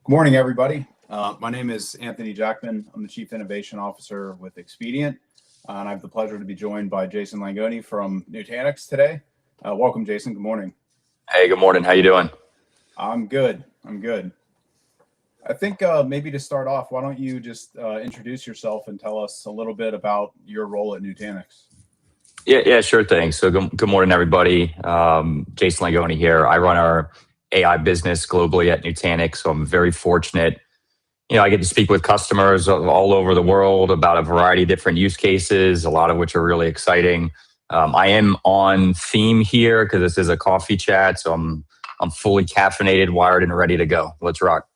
Good morning, everybody. My name is Anthony Jackman. I'm the Chief Innovation Officer with Expedient, and I have the pleasure to be joined by Jason Langone from Nutanix today. Welcome, Jason. Good morning. Hey, good morning. How you doing? I'm good. I think maybe to start off, why don't you just introduce yourself and tell us a little bit about your role at Nutanix? Yeah, sure thing. So good morning, everybody. Jason Langone here. I run our AI business globally at Nutanix, so I'm very fortunate. I get to speak with customers all over the world about a variety of different use cases, a lot of which are really exciting. I am on theme here because this is a coffee chat, so I'm fully caffeinated, wired, and ready to go. Let's rock.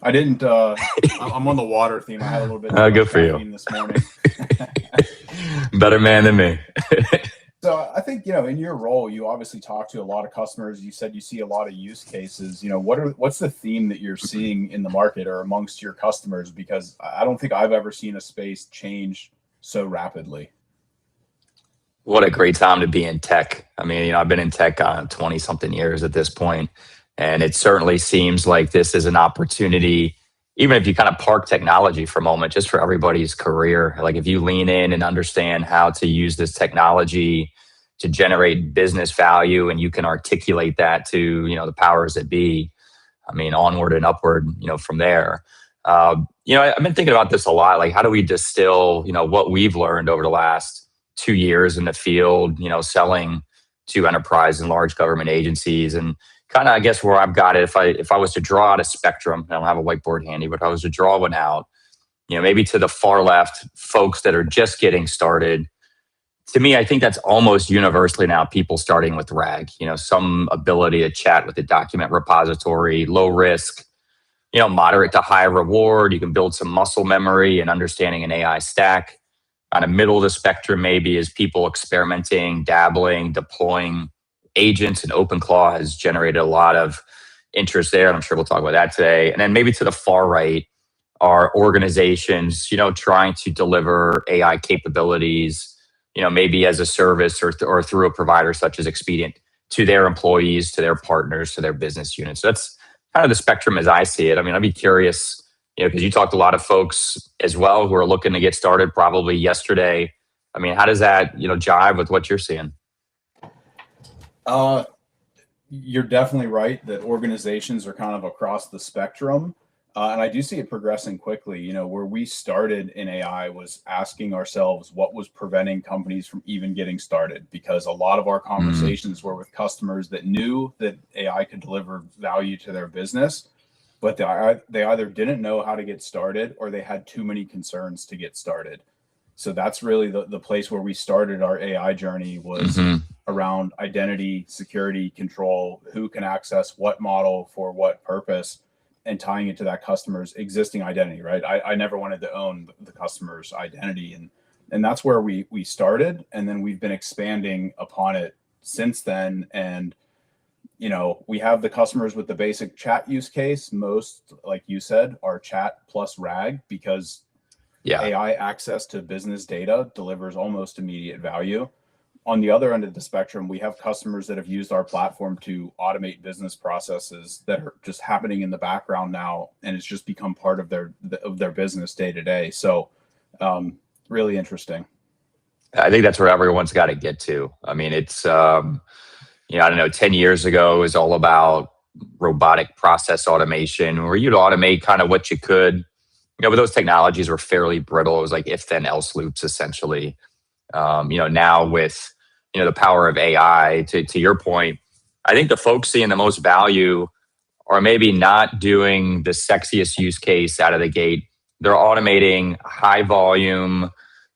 I didn't. I'm on the water theme. I had a little bit of good for you this morning. Better man than me. So I think, in your role, you obviously talk to a lot of customers. You said you see a lot of use cases. What's the theme that you're seeing in the market or amongst your customers? Because I don't think I've ever seen a space change so rapidly. What a great time to be in tech. I mean, I've been in tech 20 something years at this point, and it certainly seems like this is an opportunity, even if you kind of park technology for a moment, just for everybody's career. Like if you lean in and understand how to use this technology to generate business value and you can articulate that to, the powers that be, I mean, onward and upward, from there. I've been thinking about this a lot. Like, how do we distill, what we've learned over the last 2 years in the field, selling to enterprise and large government agencies, and kind of, I guess, where I've got it, if I was to draw out a spectrum, I don't have a whiteboard handy, but if I was to draw one out, maybe to the far left, folks that are just getting started. To me, I think that's almost universally now people starting with RAG, some ability to chat with the document repository, low risk, moderate to high reward. You can build some muscle memory and understanding an AI stack. On the middle of the spectrum, maybe, is people experimenting, dabbling, deploying agents, and OpenClaw has generated a lot of interest there. And I'm sure we'll talk about that today. And then maybe to the far right are organizations, trying to deliver AI capabilities, maybe as a service or through a provider such as Expedient to their employees, to their partners, to their business units. So that's kind of the spectrum as I see it. I mean, I'd be curious, because you talked to a lot of folks as well who are looking to get started probably yesterday. I mean, how does that, jive with what you're seeing? You're definitely right that organizations are kind of across the spectrum. And I do see it progressing quickly. Where we started in AI was asking ourselves what was preventing companies from even getting started, because a lot of our conversations were with customers that knew that AI could deliver value to their business, but they either didn't know how to get started or they had too many concerns to get started. So that's really the place where we started our AI journey, was around identity, security, control, who can access what model for what purpose, and tying it to that customer's existing identity, right? I never wanted to own the customer's identity. And that's where we started. And then we've been expanding upon it since then. And, we have the customers with the basic chat use case. Most, like you said, are chat plus RAG, because AI access to business data delivers almost immediate value. On the other end of the spectrum, we have customers that have used our platform to automate business processes that are just happening in the background now, and it's just become part of their business day to day. So really interesting. I think that's where everyone's got to get to. I mean, it's, I don't know, 10 years ago, it was all about robotic process automation, where you'd automate kind of what you could. But those technologies were fairly brittle. It was like if then else loops, essentially. Now with, the power of AI, to your point, I think the folks seeing the most value are maybe not doing the sexiest use case out of the gate. They're automating high volume,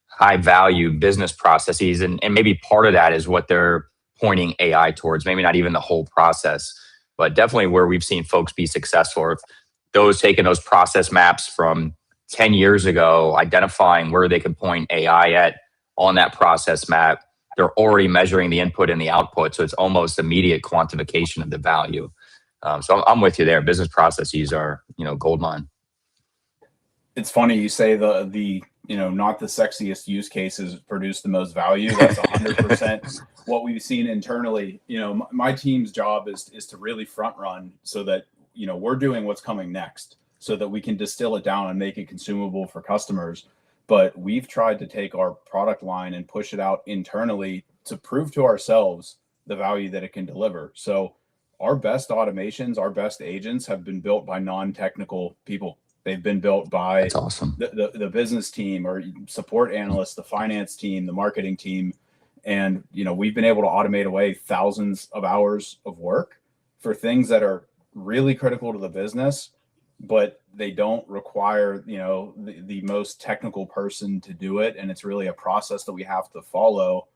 high value business processes. And maybe part of that is what they're pointing AI towards. Maybe not even the whole process, but definitely where we've seen folks be successful. Those taking those process maps from 10 years ago, identifying where they could point AI at on that process map, they're already measuring the input and the output. So it's almost immediate quantification of the value. So I'm with you there. Business processes are, gold mine. It's funny you say the not the sexiest use cases produce the most value. That's 100% what we've seen internally. My team's job is to really front run so that we're doing what's coming next so that we can distill it down and make it consumable for customers. But we've tried to take our product line and push it out internally to prove to ourselves the value that it can deliver. So our best automations, our best agents have been built by non-technical people. They've been built by That's awesome. the business team or support analysts, the finance team, the marketing team. And, we've been able to automate away thousands of hours of work for things that are really critical to the business, but they don't require, the most technical person to do it. And it's really a process that we have to follow,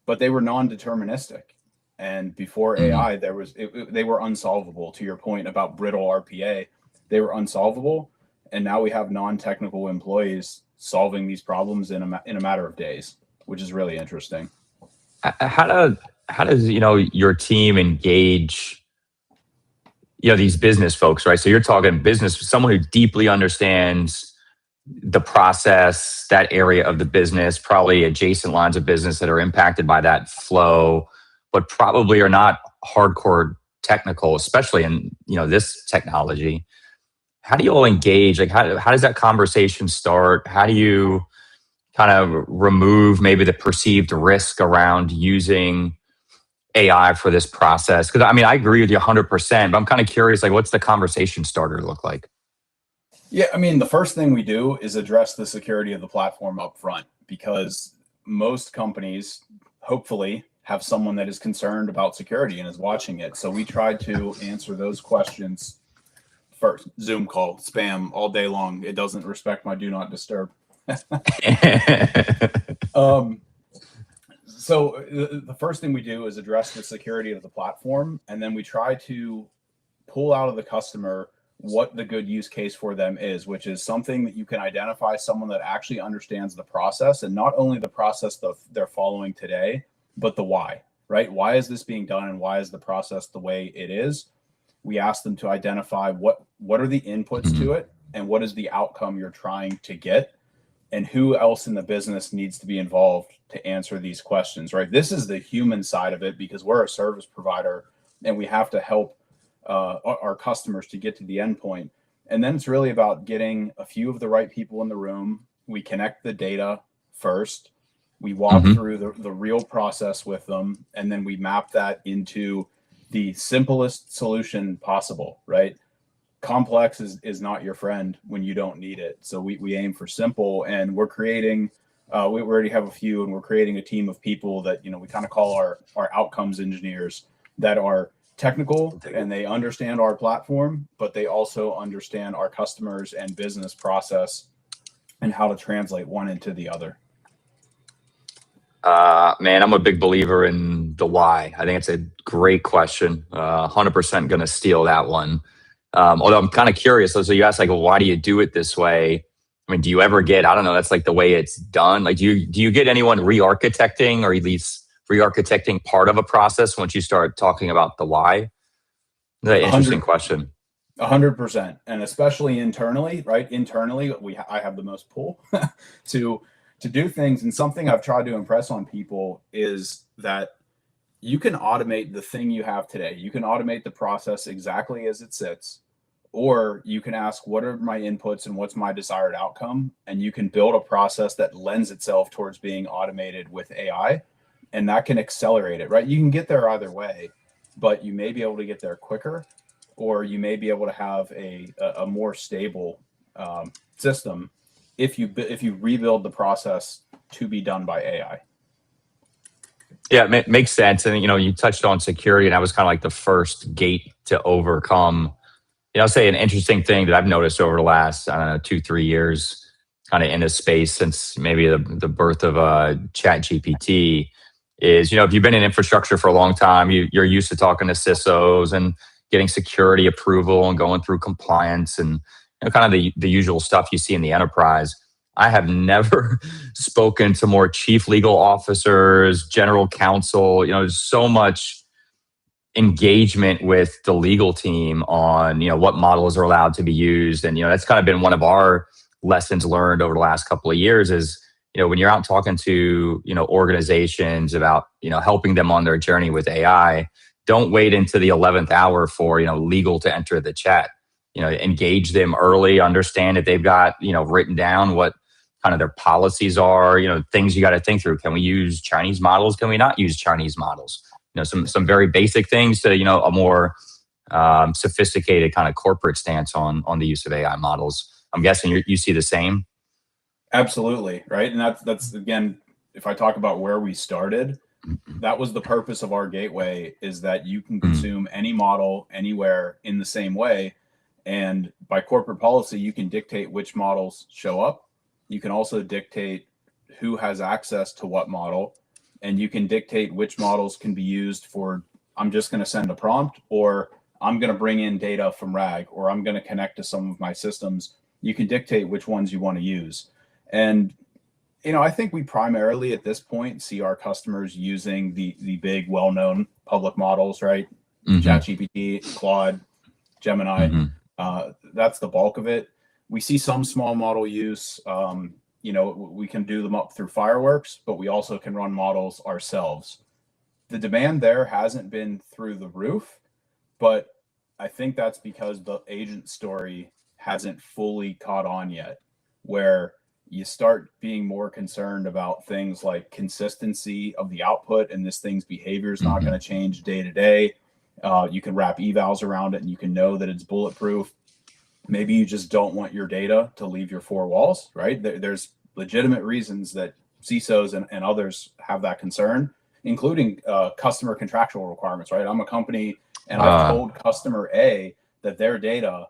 but they were non-deterministic. And before AI, they were unsolvable. To your point about brittle RPA, they were unsolvable. And now we have non-technical employees solving these problems in a matter of days, which is really interesting. How does your team engage these business folks, right? So you're talking business, someone who deeply understands the process, that area of the business, probably adjacent lines of business that are impacted by that flow, but probably are not hardcore technical, especially in this technology. How do you all engage? Like how does that conversation start? How do you kind of remove maybe the perceived risk around using AI for this process? Because I agree with you 100%, but I'm kind of curious, like what's the conversation starter look like? Yeah, the first thing we do is address the security of the platform up front, because most companies hopefully have someone that is concerned about security and is watching it. So we try to answer those questions first. Zoom call, spam all day long. It doesn't respect my do not disturb. So the first thing we do is address the security of the platform, and then we try to pull out of the customer what the good use case for them is, which is something that you can identify someone that actually understands the process, and not only the process that they're following today, but the why, right? Why is this being done and why is the process the way it is? We ask them to identify what are the inputs to it and what is the outcome you're trying to get, and who else in the business needs to be involved to answer these questions, right? This is the human side of it, because we're a service provider and we have to help our customers to get to the endpoint. And then it's really about getting a few of the right people in the room. We connect the data first. We walk through the real process with them, and then we map that into the simplest solution possible, right? Complex is not your friend when you don't need it. So we aim for simple, and we're creating, we already have a few, and we're creating a team of people that, we kind of call our outcomes engineers, that are technical and they understand our platform, but they also understand our customers and business process and how to translate one into the other. Man, I'm a big believer in the why. I think it's a great question. 100% going to steal that one. Although I'm kind of curious. So you asked, like, well, why do you do it this way? Do you ever get, I don't know, that's like the way it's done. Like, do you get anyone re-architecting, or at least re-architecting part of a process once you start talking about the why? That's an interesting question. 100%. And especially internally, right? Internally, I have the most pull to do things. And something I've tried to impress on people is that you can automate the thing you have today. You can automate the process exactly as it sits, or you can ask, what are my inputs and what's my desired outcome? And you can build a process that lends itself towards being automated with AI, and that can accelerate it, right? You can get there either way, but you may be able to get there quicker, or you may be able to have a more stable system if you rebuild the process to be done by AI. Yeah, it makes sense. And, you touched on security, and that was kind of like the first gate to overcome. I'll say an interesting thing that I've noticed over the last, 2-3 years, kind of in this space since maybe the birth of ChatGPT, is, if you've been in infrastructure for a long time, you're used to talking to CISOs and getting security approval and going through compliance and kind of the usual stuff you see in the enterprise. I have never spoken to more chief legal officers, general counsel. There's so much engagement with the legal team on, what models are allowed to be used. And, that's kind of been one of our lessons learned over the last couple of years is, when you're out talking to, organizations about, helping them on their journey with AI, don't wait into the 11th hour for, legal to enter the chat. Engage them early, understand if they've got, written down what kind of their policies are, things you got to think through. Can we use Chinese models? Can we not use Chinese models? Some very basic things to, a more sophisticated kind of corporate stance on the use of AI models. I'm guessing you see the same. Absolutely. Right. And that's again, if I talk about where we started, that was the purpose of our gateway, is that you can consume any model anywhere in the same way. And by corporate policy, you can dictate which models show up. You can also dictate who has access to what model, and you can dictate which models can be used for, I'm just going to send a prompt, or I'm going to bring in data from RAG, or I'm going to connect to some of my systems. You can dictate which ones you want to use. And I think we primarily at this point see our customers using the big, well-known public models, right? ChatGPT, Claude, Gemini. That's the bulk of it. We see some small model use. We can do them up through Fireworks, but we also can run models ourselves. The demand there hasn't been through the roof, but I think that's because the agent story hasn't fully caught on yet, where you start being more concerned about things like consistency of the output, and this thing's behavior is not going to change day to day. You can wrap evals around it, and you can know that it's bulletproof. Maybe you just don't want your data to leave your four walls, right? There's legitimate reasons that CISOs and others have that concern, including customer contractual requirements, right? I'm a company, and I've told customer A that their data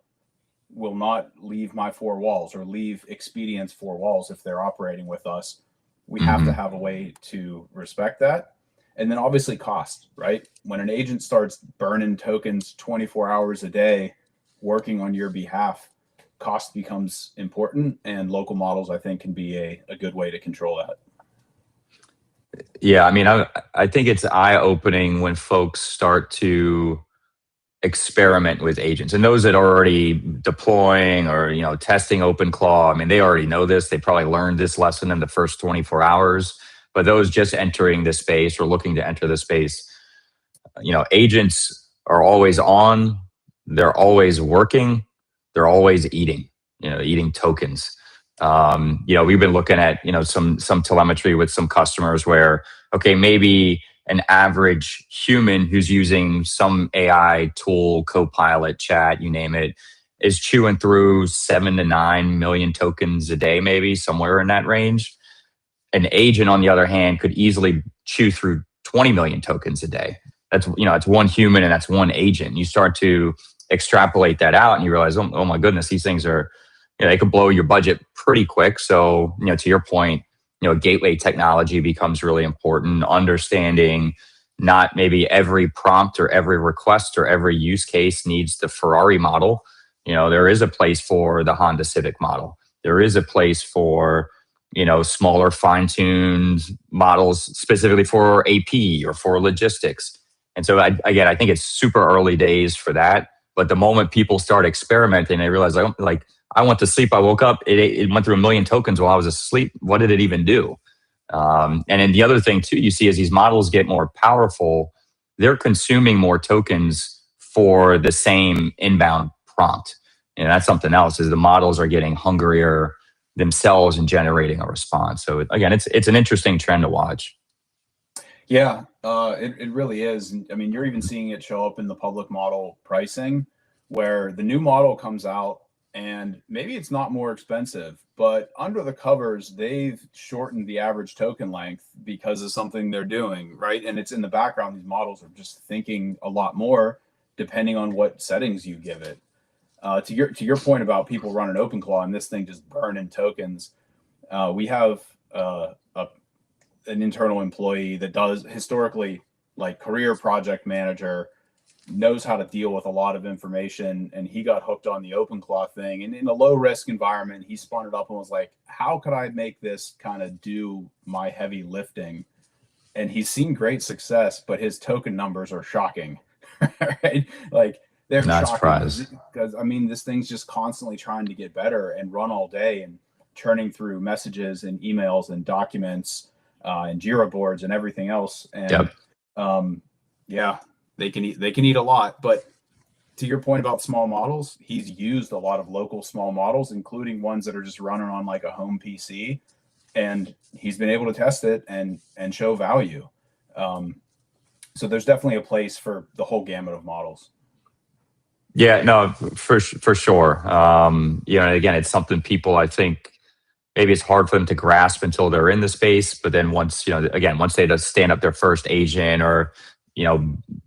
will not leave my four walls or leave Expedient's four walls if they're operating with us. We have to have a way to respect that. And then obviously cost, right? When an agent starts burning tokens 24 hours a day working on your behalf, cost becomes important, and local models, I think, can be a good way to control that. Yeah, I mean, I think it's eye-opening when folks start to experiment with agents, and those that are already deploying or testing OpenClaw. I mean, they already know this. They probably learned this lesson in the first 24 hours. But those just entering this space or looking to enter the space, agents are always on. They're always working. They're always eating. Eating tokens. We've been looking at some telemetry with some customers where, okay, maybe an average human who's using some AI tool, Copilot, chat, you name it, is chewing through 7 to 9 million tokens a day, maybe somewhere in that range. An agent, on the other hand, could easily chew through 20 million tokens a day. That's it's one human and that's one agent. You start to extrapolate that out, and you realize, oh my goodness, these things are, they could blow your budget pretty quick. So, to your point, gateway technology becomes really important. Understanding not maybe every prompt or every request or every use case needs the Ferrari model. There is a place for the Honda Civic model. There is a place for, smaller fine-tuned models specifically for AP or for logistics. And so, again, I think it's super early days for that. But the moment people start experimenting, they realize, I went to sleep. I woke up. It went through 1 million tokens while I was asleep. What did it even do? And then the other thing too, you see as these models get more powerful, they're consuming more tokens for the same inbound prompt. And that's something else, is the models are getting hungrier themselves and generating a response. So again, it's an interesting trend to watch. Yeah, it really is. I mean, you're even seeing it show up in the public model pricing, where the new model comes out, and maybe it's not more expensive, but under the covers, they've shortened the average token length because of something they're doing, right? And it's in the background. These models are just thinking a lot more depending on what settings you give it. To your point about people running OpenClaw and this thing just burning tokens, we have an internal employee that does historically, like, career project manager, knows how to deal with a lot of information, and he got hooked on the OpenClaw thing. And in a low risk environment, he spun it up and was like, how could I make this kind of do my heavy lifting? And he's seen great success, but his token numbers are shocking, right? Like, they're not shocking surprised, because I mean, this thing's just constantly trying to get better and run all day and churning through messages and emails and documents and Jira boards and everything else. And yep. Yeah, they can eat a lot. But to your point about small models, he's used a lot of local small models, including ones that are just running on like a home PC, and he's been able to test it and show value. So there's definitely a place for the whole gamut of models. Yeah, no, for sure. Again, it's something people, I think, maybe it's hard for them to grasp until they're in the space. But then once, once they just stand up their first agent or,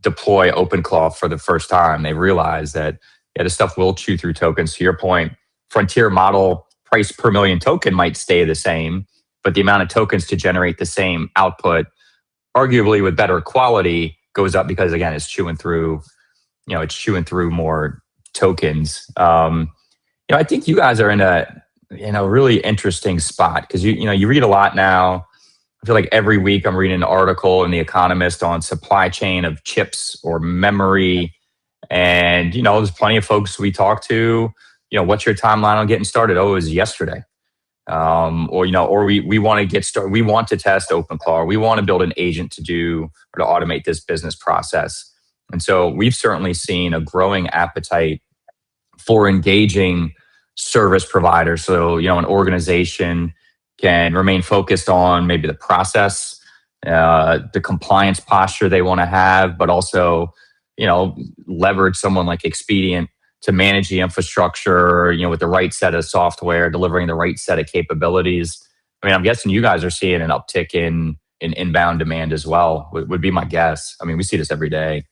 deploy OpenClaw for the first time, they realize that, yeah, this stuff will chew through tokens. To your point, frontier model price per million token might stay the same, but the amount of tokens to generate the same output, arguably with better quality, goes up because, again, it's chewing through more tokens. I think you guys are in a really interesting spot because you read a lot now. I feel like every week I'm reading an article in The Economist on supply chain of chips or memory, and there's plenty of folks we talk to. What's your timeline on getting started? Oh, it was yesterday. Or we want to get started. We want to test OpenClaw. We want to build an agent to do or to automate this business process. And so we've certainly seen a growing appetite for engaging service providers. So, an organization can remain focused on maybe the process, the compliance posture they want to have, but also, leverage someone like Expedient to manage the infrastructure, with the right set of software, delivering the right set of capabilities. I mean, I'm guessing you guys are seeing an uptick in inbound demand as well, would be my guess. I mean, we see this every day.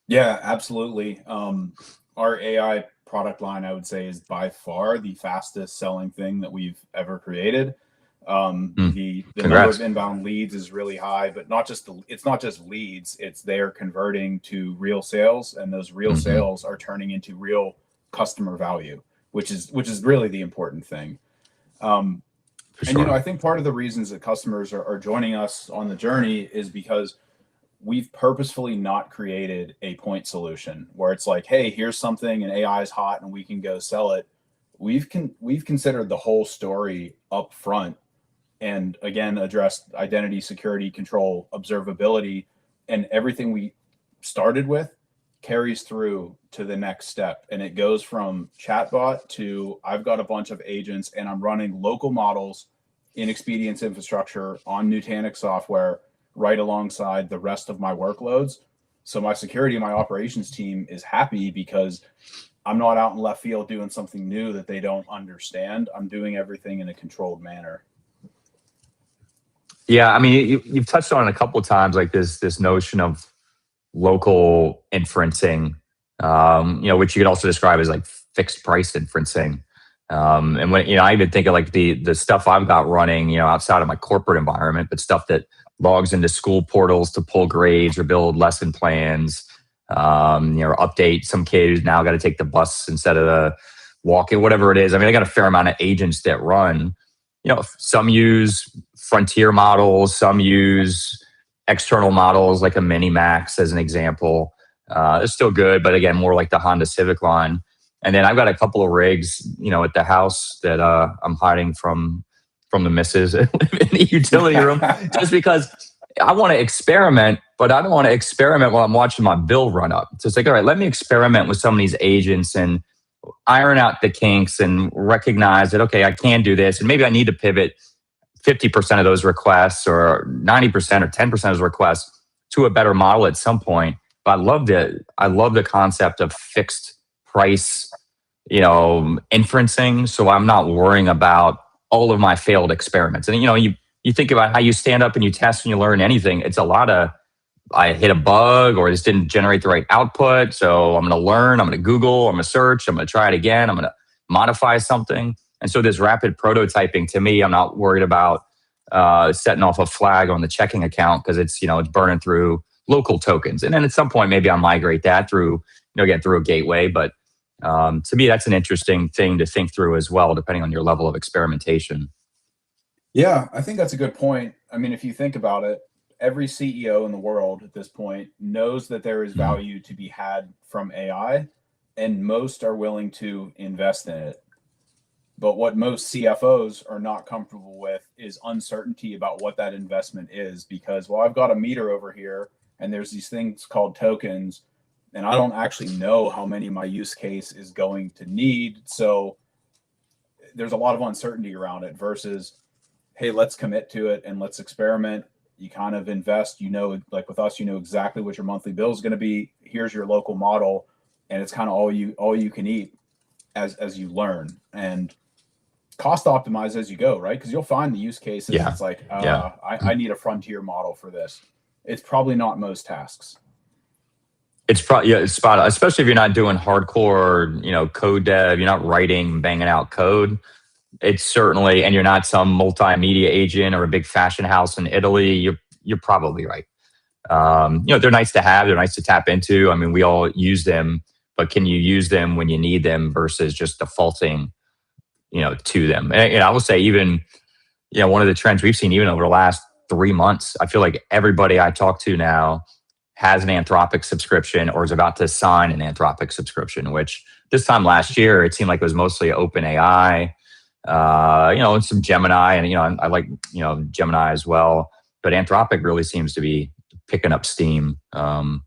Yeah, absolutely. Our AI product line, I would say, is by far the fastest selling thing that we've ever created. The number of inbound leads is really high, but it's not just leads, it's they're converting to real sales, and those real sales are turning into real customer value, which is really the important thing. And I think part of the reasons that customers are joining us on the journey is because we've purposefully not created a point solution where it's like, hey, here's something and AI is hot and we can go sell it. We've considered the whole story up front, and again, addressed identity, security, control, observability, and everything we started with carries through to the next step. And it goes from chatbot to I've got a bunch of agents and I'm running local models in Expedient's infrastructure on Nutanix software right alongside the rest of my workloads. So my security and my operations team is happy because I'm not out in left field doing something new that they don't understand. I'm doing everything in a controlled manner. Yeah, I mean, you've touched on it a couple of times, like this notion of local inferencing, which you could also describe as like fixed price inferencing. And when I even think of like the stuff I've got running, outside of my corporate environment, but stuff that logs into school portals to pull grades or build lesson plans, or update some kid who's now got to take the bus instead of the walking, whatever it is. I mean, I got a fair amount of agents that run. Some use frontier models, some use external models like a Minimax as an example. It's still good, but again, more like the Honda Civic line. And then I've got a couple of rigs, at the house that I'm hiding from the missus in the utility room, just because I want to experiment, but I don't want to experiment while I'm watching my bill run up. So it's like, all right, let me experiment with some of these agents and iron out the kinks and recognize that, okay, I can do this. And maybe I need to pivot 50% of those requests or 90% or 10% of those requests to a better model at some point. But I love the concept of fixed price, inferencing. So I'm not worrying about all of my failed experiments. And, you think about how you stand up and you test and you learn anything. It's a lot of, I hit a bug or this didn't generate the right output. So I'm going to learn, I'm going to Google, I'm going to search, I'm going to try it again. I'm going to modify something. And so this rapid prototyping, to me, I'm not worried about setting off a flag on the checking account because it's burning through local tokens. And then at some point, maybe I'll migrate that through a gateway. But to me, that's an interesting thing to think through as well, depending on your level of experimentation. Yeah, I think that's a good point. I mean, if you think about it, every CEO in the world at this point knows that there is value to be had from AI, and most are willing to invest in it. But what most CFOs are not comfortable with is uncertainty about what that investment is, because, well, I've got a meter over here and there's these things called tokens, and I don't actually know how many my use case is going to need. So there's a lot of uncertainty around it versus, hey, let's commit to it and let's experiment. You kind of invest, like with us, exactly what your monthly bill is going to be. Here's your local model, and it's kind of all you can eat as you learn, and cost optimize as you go, right? Because you'll find the use cases. Yeah. It's like, I need a frontier model for this. It's probably not most tasks. It's probably, yeah, it's spot on, especially if you're not doing hardcore, code dev, you're not writing, banging out code. It's certainly, and you're not some multimedia agent or a big fashion house in Italy. You're probably right. They're nice to have. They're nice to tap into. I mean, we all use them, but can you use them when you need them versus just defaulting, to them? And I will say, even, one of the trends we've seen even over the last 3 months, I feel like everybody I talk to now has an Anthropic subscription or is about to sign an Anthropic subscription, which this time last year, it seemed like it was mostly OpenAI, and some Gemini, and, I like, Gemini as well. But Anthropic really seems to be picking up steam. Again,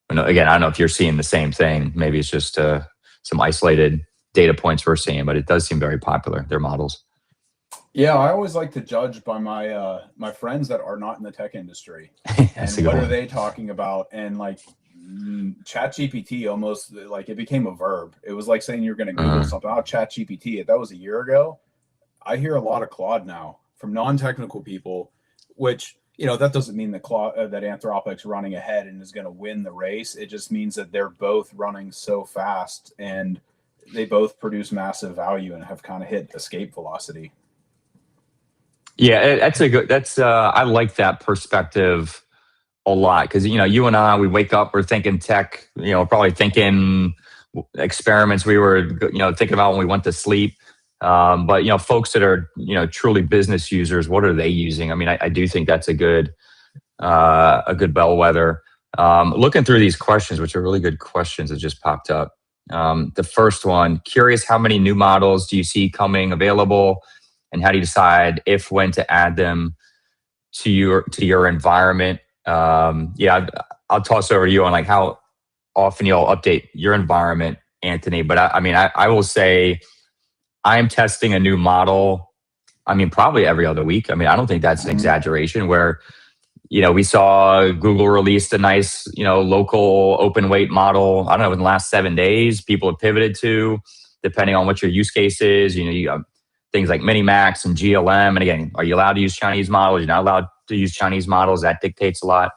I don't know if you're seeing the same thing. Maybe it's just some isolated data points we're seeing, but it does seem very popular, their models. Yeah, I always like to judge by my my friends that are not in the tech industry. And what are they talking about? And like ChatGPT, almost like it became a verb. It was like saying you're going to Google something. Oh, ChatGPT. That was a year ago. I hear a lot of Claude now from non-technical people, which, that doesn't mean that that Anthropic's running ahead and is going to win the race. It just means that they're both running so fast and they both produce massive value and have kind of hit escape velocity. Yeah, I like that perspective a lot, because, you and I, we wake up, we're thinking tech, probably thinking experiments we were, thinking about when we went to sleep. But, folks that are, truly business users, what are they using? I mean, I do think that's a good bellwether. Looking through these questions, which are really good questions that just popped up. The first one, curious, how many new models do you see coming available? And how do you decide when to add them to your environment? I'll toss over to you on like how often you'll update your environment, Anthony. But I will say I'm testing a new model. Probably every other week. I don't think that's an exaggeration. Where we saw Google released a nice local open weight model. I don't know, in the last 7 days, people have pivoted to, depending on what your use case is. You got things like Minimax and GLM. And again, are you allowed to use Chinese models? You're not allowed to use Chinese models. That dictates a lot.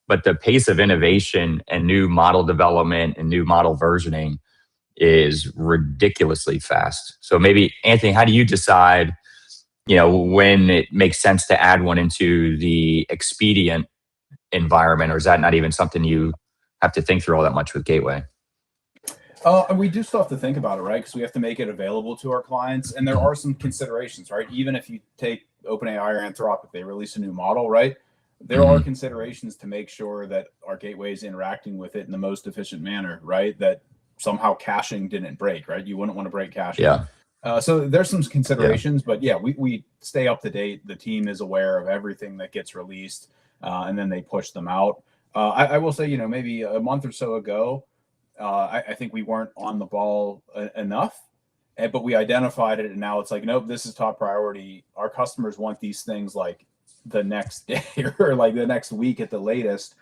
But the pace of innovation and new model development and new model versioning is ridiculously fast. So maybe, Anthony, how do you decide, when it makes sense to add one into the Expedient environment? Or is that not even something you have to think through all that much with Gateway? We do still have to think about it, right? Because we have to make it available to our clients. And there are some considerations, right? Even if you take OpenAI or Anthropic, they release a new model, right? There are considerations to make sure that our gateway is interacting with it in the most efficient manner, right? That somehow caching didn't break, right? You wouldn't want to break caching. Yeah. So there's some considerations, but yeah, we stay up to date. The team is aware of everything that gets released, and then they push them out. I will say, maybe a month or so ago, I think we weren't on the ball enough, but we identified it, and now it's like, nope, this is top priority. Our customers want these things like the next day or like the next week at the latest,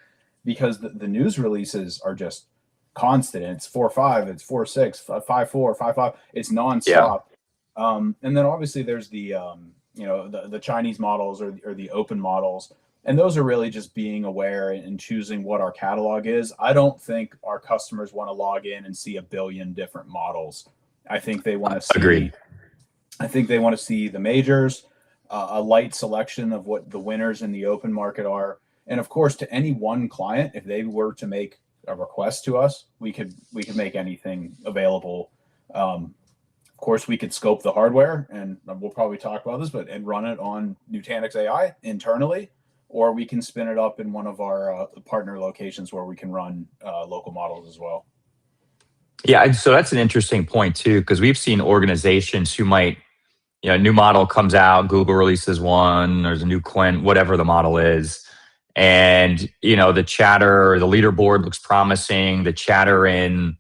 because the news releases are just constant. It's 4.5, it's 4.6, 5.4, 5.5. It's nonstop. Yeah. And then obviously there's the the Chinese models or the open models. And those are really just being aware and choosing what our catalog is. I don't think our customers want to log in and see a billion different models. I think they want to see. Agreed. I think they want to see the majors, a light selection of what the winners in the open market are, and of course, to any one client, if they were to make a request to us, we could make anything available. Of course, we could scope the hardware, and we'll probably talk about this, and run it on Nutanix AI internally. Or we can spin it up in one of our partner locations where we can run local models as well. Yeah, so that's an interesting point too, because we've seen organizations who might, a new model comes out, Google releases one, there's a new Quint, whatever the model is, And, the chatter, the leaderboard looks promising. The chatter in,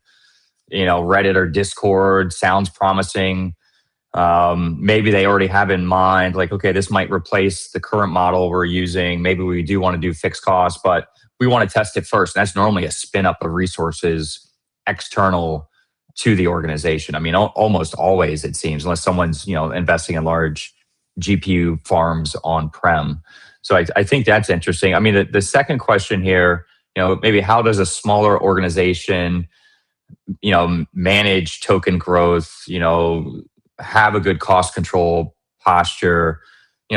Reddit or Discord sounds promising. Maybe they already have in mind, like, okay, this might replace the current model we're using. Maybe we do want to do fixed costs, but we want to test it first. And that's normally a spin up of resources external to the organization. I mean, almost always, it seems, unless someone's, investing in large GPU farms on-prem. So I think that's interesting. I mean, the second question here, maybe how does a smaller organization, manage token growth, have a good cost control posture?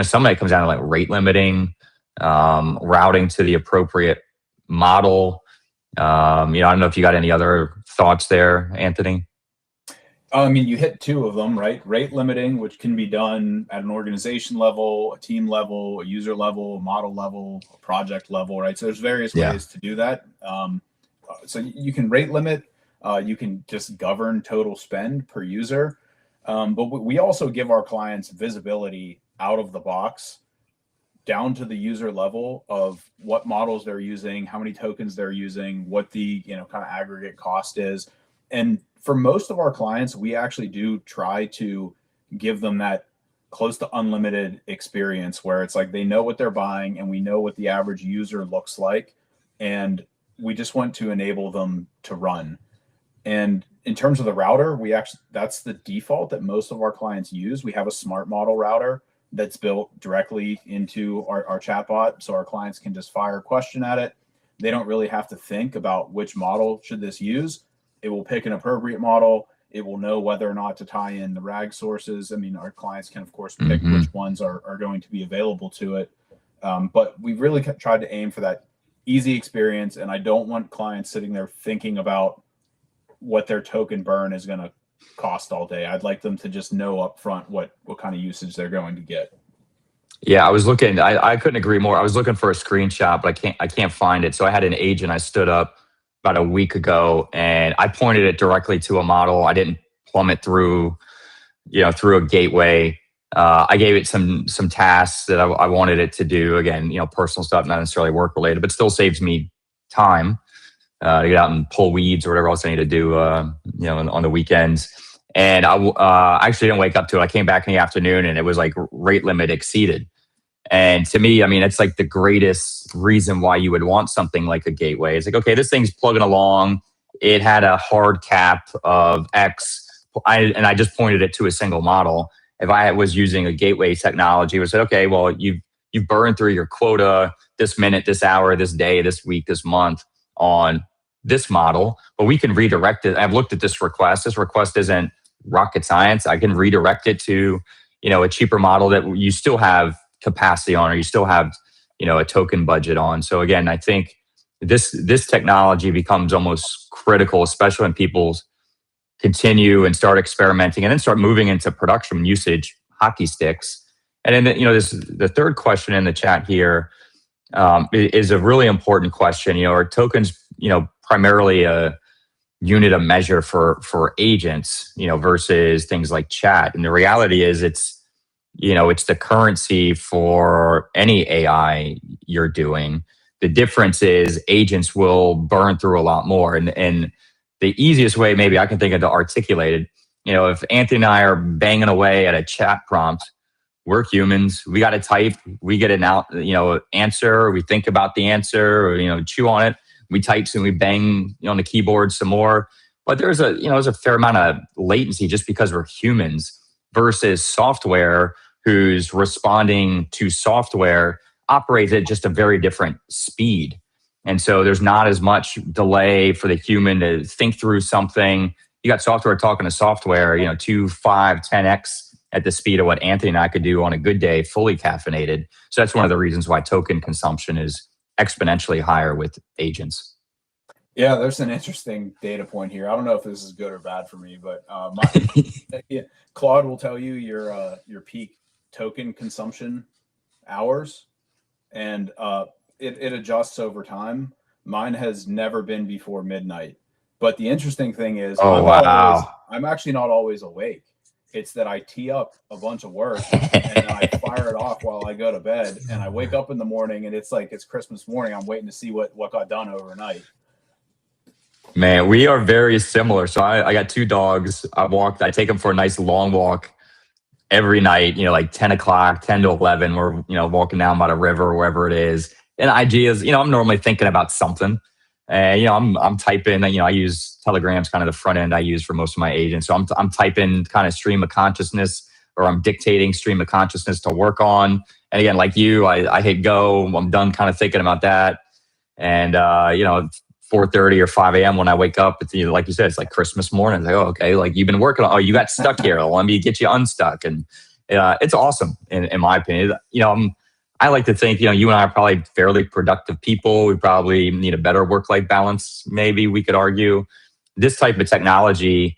Some of it comes down to like rate limiting, routing to the appropriate model. I don't know if you got any other thoughts there, Anthony. I mean, you hit two of them, right? Rate limiting, which can be done at an organization level, a team level, a user level, a model level, a project level, right? So there's various ways to do that. So you can rate limit, you can just govern total spend per user. But we also give our clients visibility out of the box down to the user level of what models they're using, how many tokens they're using, what the kind of aggregate cost is. And for most of our clients, we actually do try to give them that close to unlimited experience where it's like they know what they're buying and we know what the average user looks like. And we just want to enable them to run. And in terms of the router, that's the default that most of our clients use. We have a smart model router that's built directly into our chatbot. So our clients can just fire a question at it. They don't really have to think about which model should this use. It will pick an appropriate model. It will know whether or not to tie in the RAG sources. I mean, our clients can, of course, pick which ones are going to be available to it. But we've really tried to aim for that easy experience. And I don't want clients sitting there thinking about what their token burn is going to cost all day. I'd like them to just know up front what kind of usage they're going to get. Yeah, I was looking, I couldn't agree more. I was looking for a screenshot, but I can't find it. So I had an agent I stood up about a week ago and I pointed it directly to a model. I didn't plumb it through a gateway. I gave it some tasks that I wanted it to do. Again, personal stuff, not necessarily work related, but still saves me time to get out and pull weeds or whatever else I need to do, on the weekends. And I actually didn't wake up to it. I came back in the afternoon and it was like rate limit exceeded. And to me, I mean, it's like the greatest reason why you would want something like a gateway. It's like, okay, this thing's plugging along. It had a hard cap of X, and I just pointed it to a single model. If I was using a gateway technology, it would say, okay, well, you've burned through your quota this minute, this hour, this day, this week, this month on this model, but we can redirect it. I've looked at this request. This request isn't rocket science. I can redirect it to, a cheaper model that you still have capacity on, or you still have, a token budget on. So again, I think this technology becomes almost critical, especially when people continue and start experimenting and then start moving into production usage hockey sticks. And then, the third question in the chat here is a really important question. Are tokens, primarily a unit of measure for agents, versus things like chat? And the reality is it's the currency for any AI you're doing. The difference is agents will burn through a lot more. And the easiest way maybe I can think of to articulate it, if Anthony and I are banging away at a chat prompt, we're humans. We got to type. We get an answer. We think about the answer, or, chew on it. We type and we bang on the keyboard some more. But there's a fair amount of latency just because we're humans versus software, who's responding to software operates at just a very different speed. And so there's not as much delay for the human to think through something. You got software talking to software, 2, 5, 10x at the speed of what Anthony and I could do on a good day, fully caffeinated. So that's one of the reasons why token consumption is exponentially higher with agents. Yeah, there's an interesting data point here. I don't know if this is good or bad for me, but Claude will tell you your peak token consumption hours, and it adjusts over time. Mine has never been before midnight. But the interesting thing is, I'm actually not always awake. It's that I tee up a bunch of work and then I fire it off while I go to bed, and I wake up in the morning and it's like it's Christmas morning. I'm waiting to see what got done overnight. Man, we are very similar. So I got 2 dogs. I take them for a nice long walk every night, like 10 o'clock, 10 to 11. We're, walking down by the river or wherever it is. And the idea is, I'm normally thinking about something. And, I'm typing, I use Telegram's kind of the front end I use for most of my agents. So I'm typing kind of stream of consciousness, or I'm dictating stream of consciousness to work on. And again, like you, I hit go, I'm done kind of thinking about that. And, 4:30 or 5 a.m. when I wake up, it's like you said, it's like Christmas morning. It's like, oh, okay, like you've been working on, oh, you got stuck here. Let me get you unstuck. And it's awesome in my opinion. I like to think, you and I are probably fairly productive people. We probably need a better work-life balance. Maybe we could argue this type of technology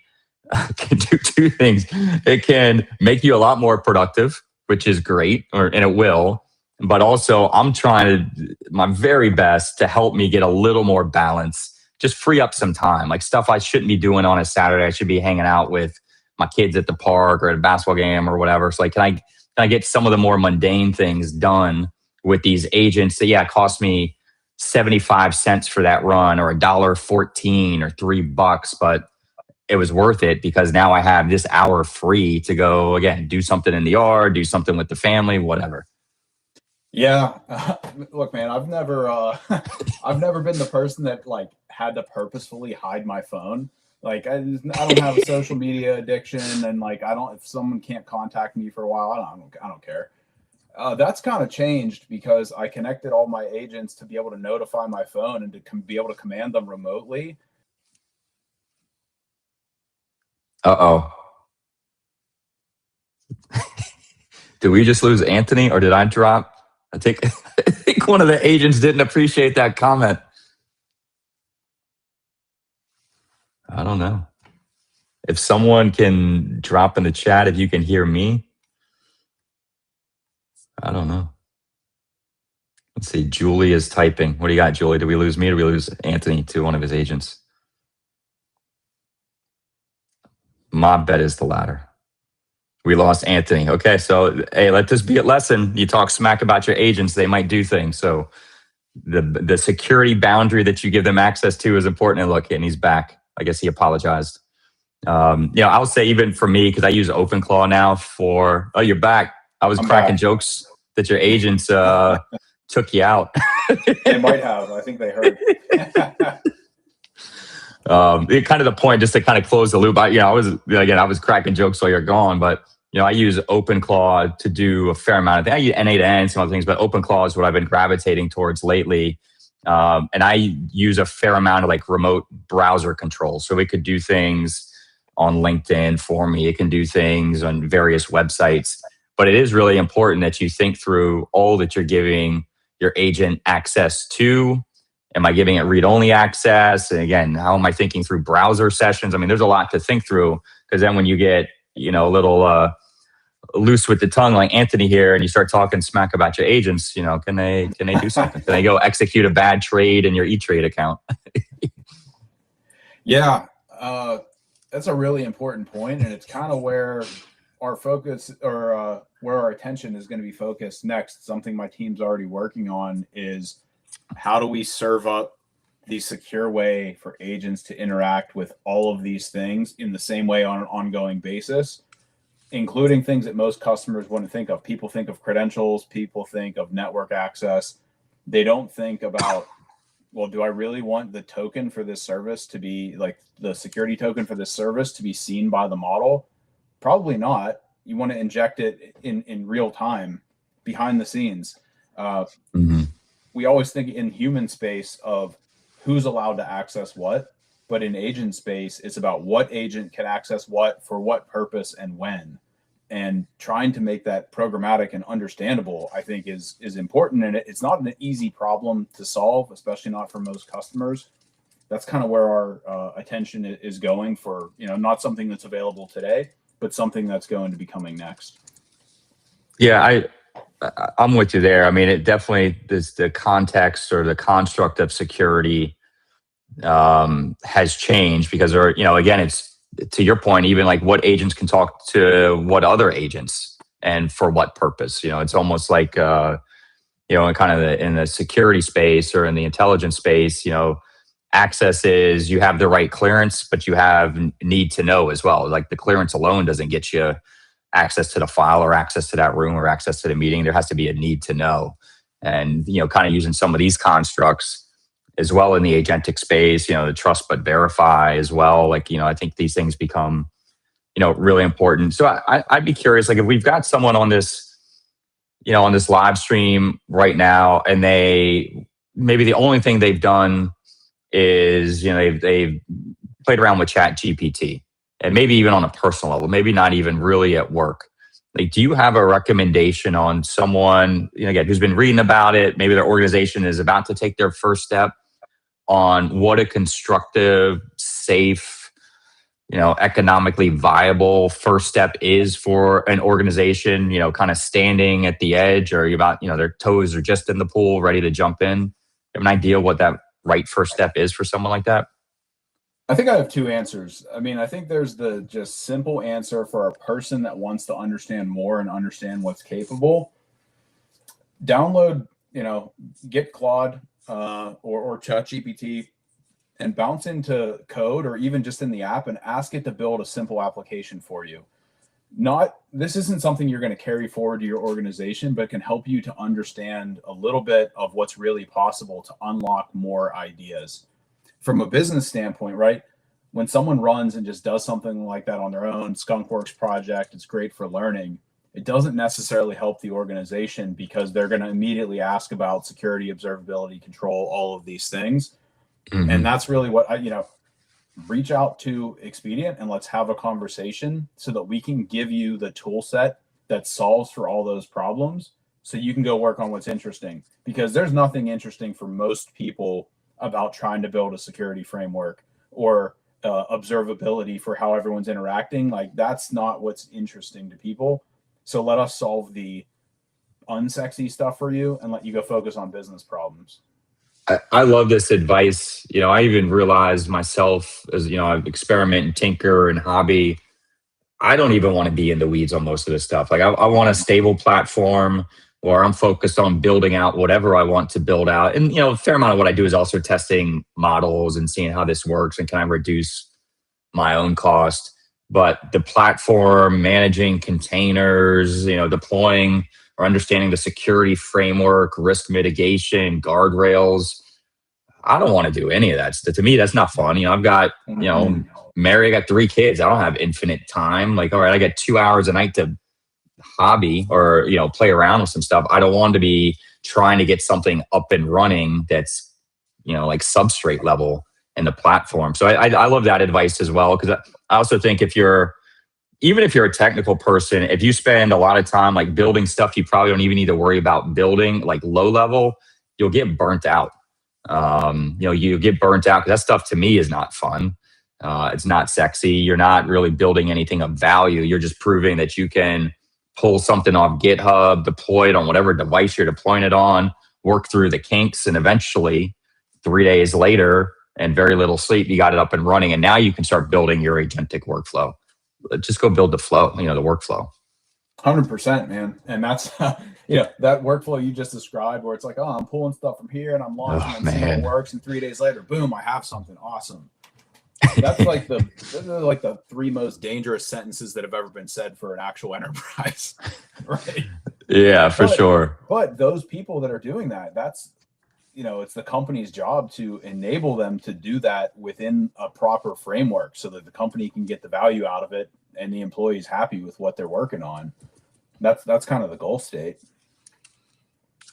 can do 2 things. It can make you a lot more productive, which is great, and it will. But also, I'm trying my very best to help me get a little more balance, just free up some time, like stuff I shouldn't be doing on a Saturday. I should be hanging out with my kids at the park or at a basketball game or whatever. So like, can I get some of the more mundane things done with these agents that, it cost me 75 cents for that run, or $1.14 or $3, but it was worth it because now I have this hour free to go, again, do something in the yard, do something with the family, whatever. Yeah, look, man, I've never been the person that like had to purposefully hide my phone. Like I don't have a social media addiction, and like if someone can't contact me for a while, I don't care. That's kind of changed because I connected all my agents to be able to notify my phone and to be able to command them remotely. Uh-oh. Did we just lose Anthony, or did I drop? I think one of the agents didn't appreciate that comment. I don't know. If someone can drop in the chat if you can hear me. I don't know. Let's see. Julie is typing. What do you got, Julie? Did we lose me, or did we lose Anthony to one of his agents? My bet is the latter. We lost Anthony. Okay, so hey, let this be a lesson. You talk smack about your agents, they might do things. So the security boundary that you give them access to is important. And look, and he's back. I guess he apologized. I'll say even for me, because I use OpenClaw now for. Oh, you're back. I was cracking jokes that your agents took you out. They might have. I think they heard. Kind of the point, just to kind of close the loop. I was cracking jokes while you're gone, but I use OpenClaw to do a fair amount of things. I use NA to N, some other things, but OpenClaw is what I've been gravitating towards lately. And I use a fair amount of like remote browser control, so it could do things on LinkedIn for me. It can do things on various websites, but it is really important that you think through all that you're giving your agent access to. Am I giving it read-only access? And again, how am I thinking through browser sessions? I mean, there's a lot to think through, because then when you get, a little loose with the tongue like Anthony here, and you start talking smack about your agents, can they do something? Can they go execute a bad trade in your E-Trade account? Yeah, that's a really important point, and it's kind of where our focus, or where our attention is going to be focused next. Something my team's already working on is, how do we serve up the secure way for agents to interact with all of these things in the same way on an ongoing basis, including things that most customers wouldn't think of. People think of credentials, people think of network access. They don't think about, well, do I really want the token for this service to be, like the security token for this service to be seen by the model? Probably not. You want to inject it in real time behind the scenes. We always think in human space of who's allowed to access what, but in agent space, it's about what agent can access what, for what purpose, and when. And trying to make that programmatic and understandable, I think, is important. And it's not an easy problem to solve, especially not for most customers. That's kind of where our attention is going for, not something that's available today, but something that's going to be coming next. Yeah, I'm with you there. I mean, it definitely is the context or the construct of security has changed, because again, it's to your point, even like what agents can talk to what other agents and for what purpose. It's almost like in kind of in the security space or in the intelligence space, access is you have the right clearance, but you have need to know as well. Like the clearance alone doesn't get you access to the file or access to that room or access to the meeting. There has to be a need to know. And, kind of using some of these constructs as well in the agentic space, the trust but verify as well. Like, I think these things become, really important. So I'd be curious, like if we've got someone on this, on this live stream right now, and maybe the only thing they've done is, they've played around with Chat GPT, and maybe even on a personal level, maybe not even really at work. Like, do you have a recommendation on someone, again, who's been reading about it? Maybe their organization is about to take their first step on what a constructive, safe, economically viable first step is for an organization, kind of standing at the edge, or about, their toes are just in the pool, ready to jump in. You have an idea what that right first step is for someone like that? I think I have two answers. I mean, I think there's the just simple answer for a person that wants to understand more and understand what's capable. Download, get Claude or ChatGPT and bounce into code or even just in the app and ask it to build a simple application for you. This isn't something you're going to carry forward to your organization, but can help you to understand a little bit of what's really possible to unlock more ideas. From a business standpoint, right? When someone runs and just does something like that on their own, Skunkworks project, it's great for learning. It doesn't necessarily help the organization because they're going to immediately ask about security, observability, control, all of these things. Mm-hmm. And that's really what reach out to Expedient and let's have a conversation so that we can give you the tool set that solves for all those problems so you can go work on what's interesting, because there's nothing interesting for most people about trying to build a security framework or observability for how everyone's interacting. Like, that's not what's interesting to people. So let us solve the unsexy stuff for you and let you go focus on business problems. I love this advice. I even realized myself as, I experiment and tinker and hobby. I don't even want to be in the weeds on most of this stuff. Like I want a stable platform where I'm focused on building out whatever I want to build out. And, a fair amount of what I do is also testing models and seeing how this works and can I reduce my own cost. But the platform, managing containers, deploying or understanding the security framework, risk mitigation, guardrails. I don't want to do any of that. To me, that's not fun. I've got, married, I got 3 kids. I don't have infinite time. Like, all right, I got 2 hours a night to hobby or, play around with some stuff. I don't want to be trying to get something up and running that's, like substrate level in the platform. So I love that advice as well. Because I also think even if you're a technical person, if you spend a lot of time like building stuff you probably don't even need to worry about building, like low level, you'll get burnt out. You get burnt out because that stuff to me is not fun. It's not sexy. You're not really building anything of value. You're just proving that you can pull something off GitHub, deploy it on whatever device you're deploying it on, work through the kinks, and eventually 3 days later and very little sleep, you got it up and running. And now you can start building your agentic workflow. Just go build the flow, the workflow. 100%, man. And that's, that workflow you just described where it's like, oh, I'm pulling stuff from here and I'm launching and seeing what works. And 3 days later, boom, I have something awesome. That's like the 3 most dangerous sentences that have ever been said for an actual enterprise. Right. Yeah, for sure. But those people that are doing that, that's, it's the company's job to enable them to do that within a proper framework so that the company can get the value out of it and the employee's happy with what they're working on. That's kind of the goal state.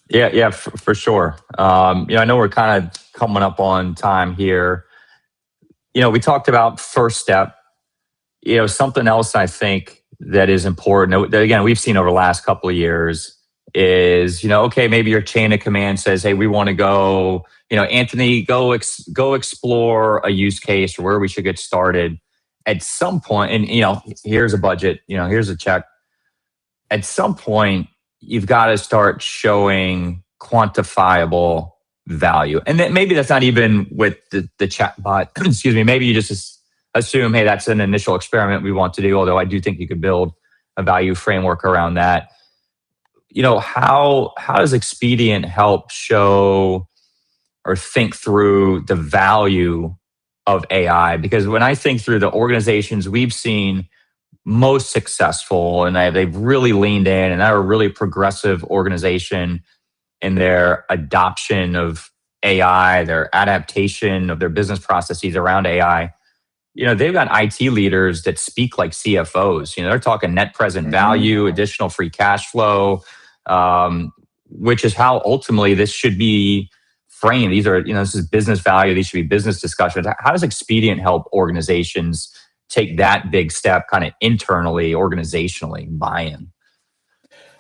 Yeah, for sure. I know we're kind of coming up on time here. We talked about first step. Something else I think that is important that again we've seen over the last couple of years is, okay, maybe your chain of command says, hey, we want to go, Anthony, go explore a use case or where we should get started. At some point, and here's a budget, here's a check. At some point, you've got to start showing quantifiable value. And maybe that's not even with the chat bot, excuse me, maybe you just assume, hey, that's an initial experiment we want to do, although I do think you could build a value framework around that. How does Expedient help show or think through the value of AI? Because when I think through the organizations we've seen most successful, and they've really leaned in, and they're a really progressive organization in their adoption of AI, their adaptation of their business processes around AI. They've got IT leaders that speak like CFOs. They're talking net present value, additional free cash flow, which is how ultimately this should be framed. This is business value. These should be business discussions. How does Expedient help organizations take that big step kind of internally, organizationally, buy-in?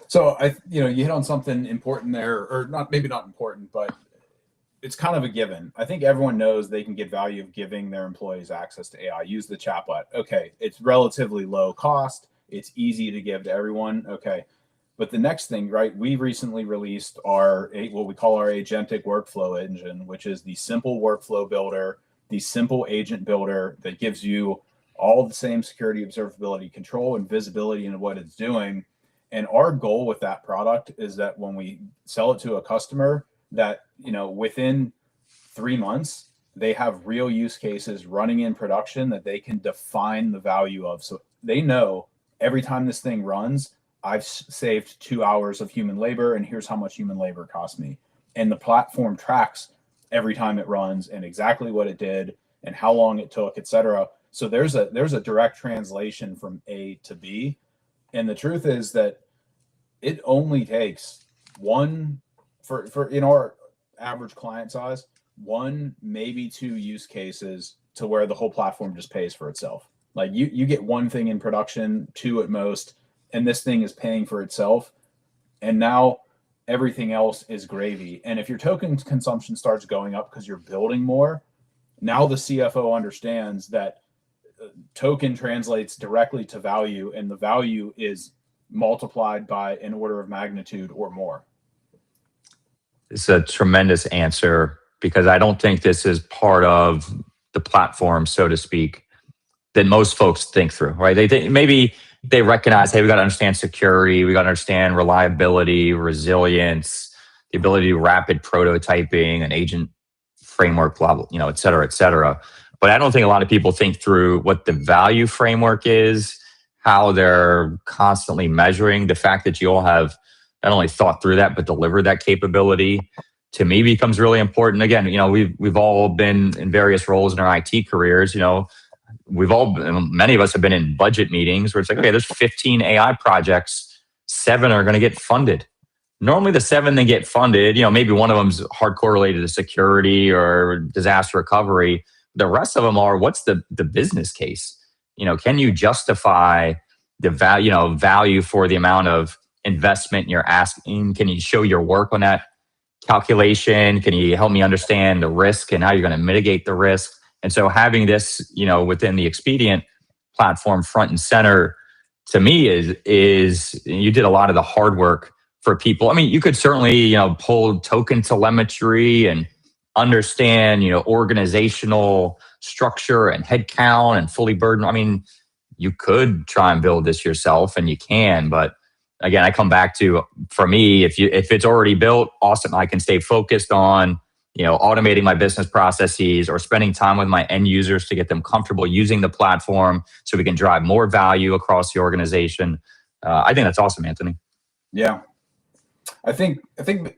So you hit on something important there, or not, maybe not important, but it's kind of a given. I think everyone knows they can get value of giving their employees access to AI. Use the chatbot. Okay, it's relatively low cost. It's easy to give to everyone. Okay, but the next thing, right? We recently released what we call our agentic workflow engine, which is the simple workflow builder, the simple agent builder that gives you all the same security, observability, control, and visibility into what it's doing. And our goal with that product is that when we sell it to a customer, that within 3 months they have real use cases running in production that they can define the value of. So they know every time this thing runs, I've saved 2 hours of human labor, and here's how much human labor cost me. And the platform tracks every time it runs and exactly what it did and how long it took, etc. So there's a direct translation from A to B. And the truth is that it only takes one, for in our average client size, 1, maybe 2 use cases to where the whole platform just pays for itself. Like you get 1 thing in production, 2 at most, and this thing is paying for itself. And now everything else is gravy. And if your token consumption starts going up because you're building more, now the CFO understands that token translates directly to value, and the value is multiplied by an order of magnitude or more. It's a tremendous answer, because I don't think this is part of the platform, so to speak, that most folks think through, right? Maybe they recognize, hey, we got to understand security, we got to understand reliability, resilience, the ability to do rapid prototyping, an agent framework, blah, blah, et cetera, et cetera. But I don't think a lot of people think through what the value framework is, how they're constantly measuring. The fact that you all have not only thought through that, but delivered that capability, to me, becomes really important. Again, we've all been in various roles in our IT careers. Many of us have been in budget meetings where it's like, okay, there's 15 AI projects, 7 are going to get funded. Normally the 7 that get funded, maybe one of them's hard correlated to security or disaster recovery. The rest of them are, what's the business case? Can you justify the value for the amount of investment you're asking? Can you show your work on that calculation? Can you help me understand the risk and how you're going to mitigate the risk? And so having this, within the Expedient platform front and center, to me is you did a lot of the hard work for people. I mean, you could certainly, pull token telemetry and understand, organizational structure and headcount and fully burdened. I mean, you could try and build this yourself, and you can, but again, I come back to, for me, if it's already built, awesome. I can stay focused on, automating my business processes or spending time with my end users to get them comfortable using the platform so we can drive more value across the organization. I think that's awesome, Anthony. Yeah. I think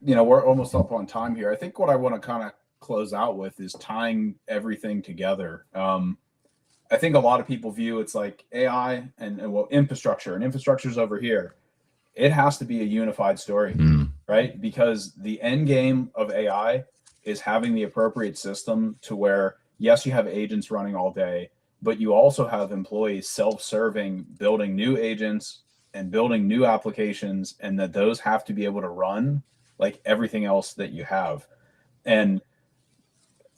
we're almost up on time here. I think what I want to kind of close out with is tying everything together. I think a lot of people view it's like AI and infrastructure, and infrastructure's over here. It has to be a unified story, right? Because the end game of AI is having the appropriate system to where, yes, you have agents running all day, but you also have employees self-serving, building new agents and building new applications, and that those have to be able to run like everything else that you have. And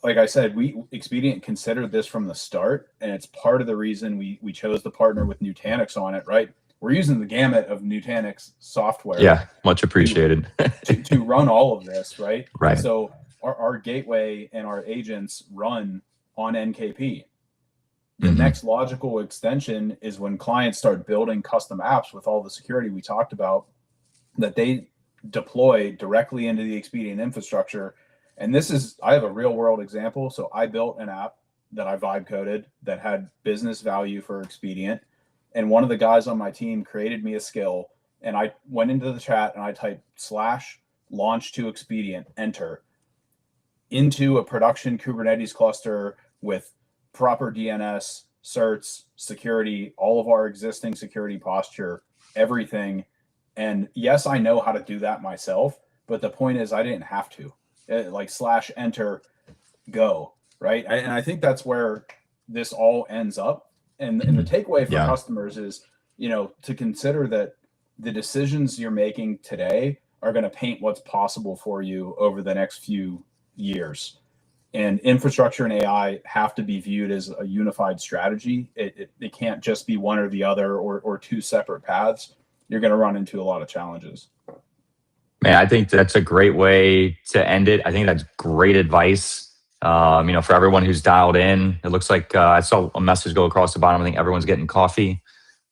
like I said, Expedient considered this from the start, and it's part of the reason we chose to partner with Nutanix on it, right? We're using the gamut of Nutanix software. Yeah, much appreciated. to run all of this, right? Right. So our gateway and our agents run on NKP. The next logical extension is when clients start building custom apps with all the security we talked about, that they deploy directly into the Expedient infrastructure. And this is, I have a real world example. So I built an app that I vibe coded that had business value for Expedient. And one of the guys on my team created me a skill, and I went into the chat and I typed /launch to Expedient, enter, into a production Kubernetes cluster with proper DNS, certs, security, all of our existing security posture, everything. And yes, I know how to do that myself, but the point is I didn't have to. Like /enter, go, right? And I think that's where this all ends up. And the takeaway for customers is, to consider that the decisions you're making today are going to paint what's possible for you over the next few years. And infrastructure and AI have to be viewed as a unified strategy. It can't just be one or the other, or two separate paths. You're going to run into a lot of challenges. Man, I think that's a great way to end it. I think that's great advice. For everyone who's dialed in, it looks like I saw a message go across the bottom. I think everyone's getting coffee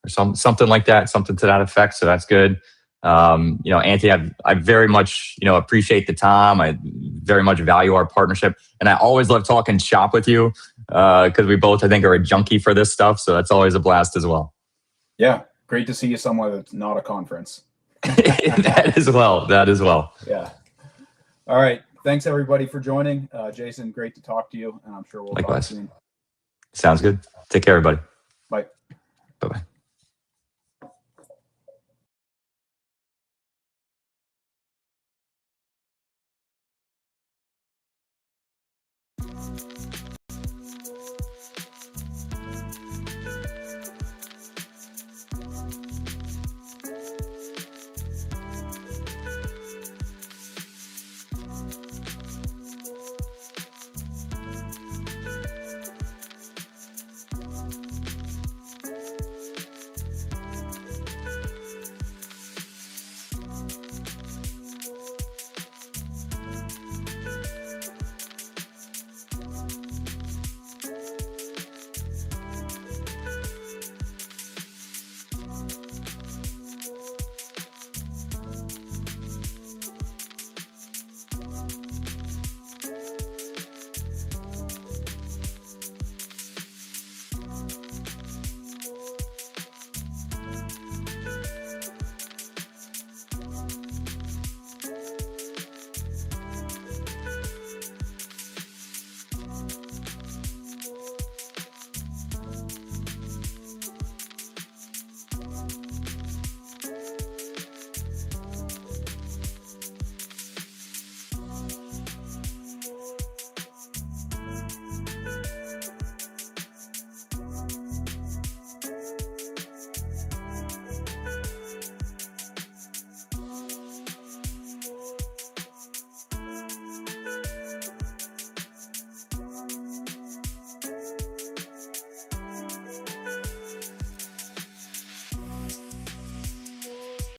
or something like that, something to that effect. So that's good. Anthony, I very much, appreciate the time. I very much value our partnership, and I always love talking shop with you because we both, I think, are a junkie for this stuff. So that's always a blast as well. Yeah. Great to see you somewhere that's not a conference. That as well. Yeah. All right. Thanks everybody for joining. Jason, great to talk to you, and I'm sure we'll Likewise. talk soon. Sounds good. Take care, everybody. Bye. Bye-bye.